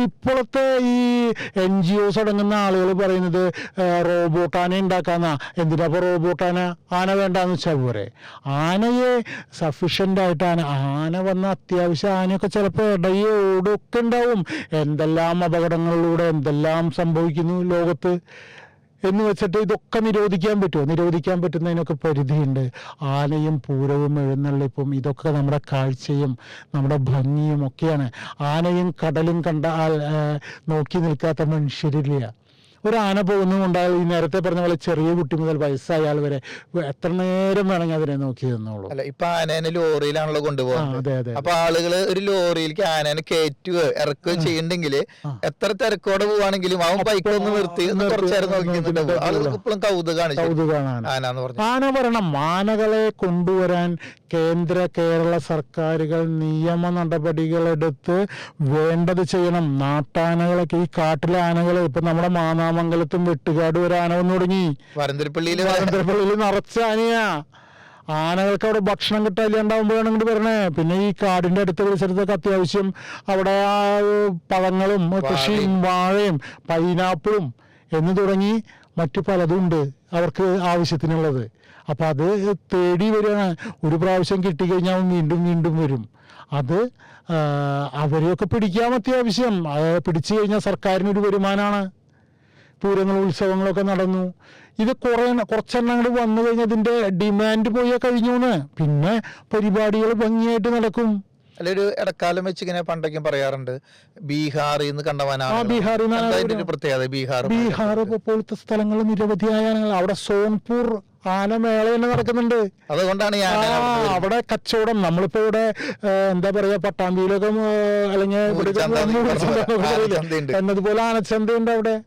ഇപ്പോഴത്തെ ഈ NGOs അടങ്ങുന്ന ആളുകൾ പറയുന്നത് റോബോട്ട് ആന ഉണ്ടാക്കാന്നാ. എന്തിനാ അപ്പോൾ റോബോട്ട് ആന വേണ്ടാന്ന് വെച്ചാൽ പോരെ. ആനയെ സഫീഷ്യൻ്റ് ആയിട്ട് ആന വന്ന അത്യാവശ്യം ആനയൊക്കെ ചിലപ്പോൾ ഇടയെ ഓടൊക്കെ ഉണ്ടാവും. എന്തെല്ലാം അപകടങ്ങളിലൂടെ എന്തെല്ലാം സംഭവിക്കുന്നു ലോകത്ത് എന്ന് വെച്ചിട്ട് ഇതൊക്കെ നിരോധിക്കാൻ പറ്റുമോ? നിരോധിക്കാൻ പറ്റുന്നതിനൊക്കെ പരിധിയുണ്ട്. ആനയും പൂരവും എഴുന്നള്ളിപ്പും ഇതൊക്കെ നമ്മുടെ കാഴ്ചയും നമ്മുടെ ഭംഗിയും ഒക്കെയാണ്. ആനയും കടലും കണ്ടാൽ നോക്കി നിൽക്കാത്ത മനുഷ്യരില്ല. ഒരു ആന പോകുന്നുണ്ടായാൽ ഈ നേരത്തെ പറഞ്ഞ പോലെ ചെറിയ കുട്ടി മുതൽ വയസ്സായാൽ വരെ എത്ര നേരം വേണമെങ്കിൽ അതിനെ നോക്കി നിന്നോളൂ. അല്ല, ഇപ്പൊ ആനേനെ ലോറിയിലാണല്ലോ കൊണ്ടുപോകുന്നത്. അപ്പൊ ആളുകള് ഒരു ലോറിയിലേക്ക് ആനേനെ കയറ്റുകയോ ഇറക്കുകയോ ചെയ്യണ്ടെങ്കിൽ എത്ര തിരക്കോടെ പോവാണെങ്കിലും അവൻ ബൈക്കൊന്ന് നിർത്തി കുറച്ചു നേരം നോക്കിയിട്ടുണ്ടാവും. ആളുകൾക്ക് ഇപ്പോഴും കൗതുകമാണ് ആന. ആന വരണം. ആനകളെ കൊണ്ടുവരാൻ കേരള സർക്കാരുകൾ നിയമ നടപടികളെടുത്ത് വേണ്ടത് ചെയ്യണം. നാട്ടാനകളൊക്കെ ഈ കാട്ടിലെ ആനകൾ ഇപ്പൊ നമ്മുടെ മാനാമംഗലത്തും വെട്ടുകാട് ഒരു ആന വന്നു തുടങ്ങി. വരന്തരപ്പള്ളിയിൽ നിറച്ച ആനയാ. ആനകൾക്ക് അവിടെ ഭക്ഷണം കിട്ടാല്ലാണ്ടാവുമ്പോഴാണ് ഇങ്ങോട്ട് വരണേ. പിന്നെ ഈ കാടിന്റെ അടുത്ത പരിസരത്തൊക്കെ അത്യാവശ്യം അവിടെ പഴങ്ങളും കൃഷിയും വാഴയും പൈനാപ്പിളും എന്ന് തുടങ്ങി മറ്റു പലതും ഉണ്ട് അവർക്ക് ആവശ്യത്തിനുള്ളത്. അപ്പം അത് തേടി വരികയാണ്. ഒരു പ്രാവശ്യം കിട്ടിക്കഴിഞ്ഞാൽ വീണ്ടും വീണ്ടും വരും. അത് അവരെയൊക്കെ പിടിക്കാം. അത്യാവശ്യം പിടിച്ചു കഴിഞ്ഞാൽ സർക്കാരിനൊരു വരുമാനമാണ്. പൂരങ്ങളും ഉത്സവങ്ങളൊക്കെ നടന്നു. ഇത് കുറച്ചെണ്ണം അങ്ങോട്ട് വന്നു കഴിഞ്ഞാൽ ഇതിൻ്റെ ഡിമാൻഡ് പോയാൽ കഴിഞ്ഞൂന്ന്. പിന്നെ പരിപാടികൾ ഭംഗിയായിട്ട് നടക്കും. അല്ല, ഒരു ഇടക്കാലം വെച്ച് ഇങ്ങനെ പണ്ടൊക്കെ പറയാറുണ്ട് ബീഹാറിൽ നിന്ന് കണ്ടവനാണ് പ്രത്യേകത. ബീഹാർ പോലത്തെ സ്ഥലങ്ങൾ നിരവധിയായ അവിടെ സോൻപൂർ ആനമേള തന്നെ നടക്കുന്നുണ്ട്. അതുകൊണ്ടാണ് അവിടെ കച്ചവടം. നമ്മളിപ്പോ ഇവിടെ എന്താ പറയാ പട്ടാമ്പിയിലൊക്കെ അല്ലെങ്കിൽ എന്നതുപോലെ ആനച്ചന്തയുണ്ട് അവിടെ.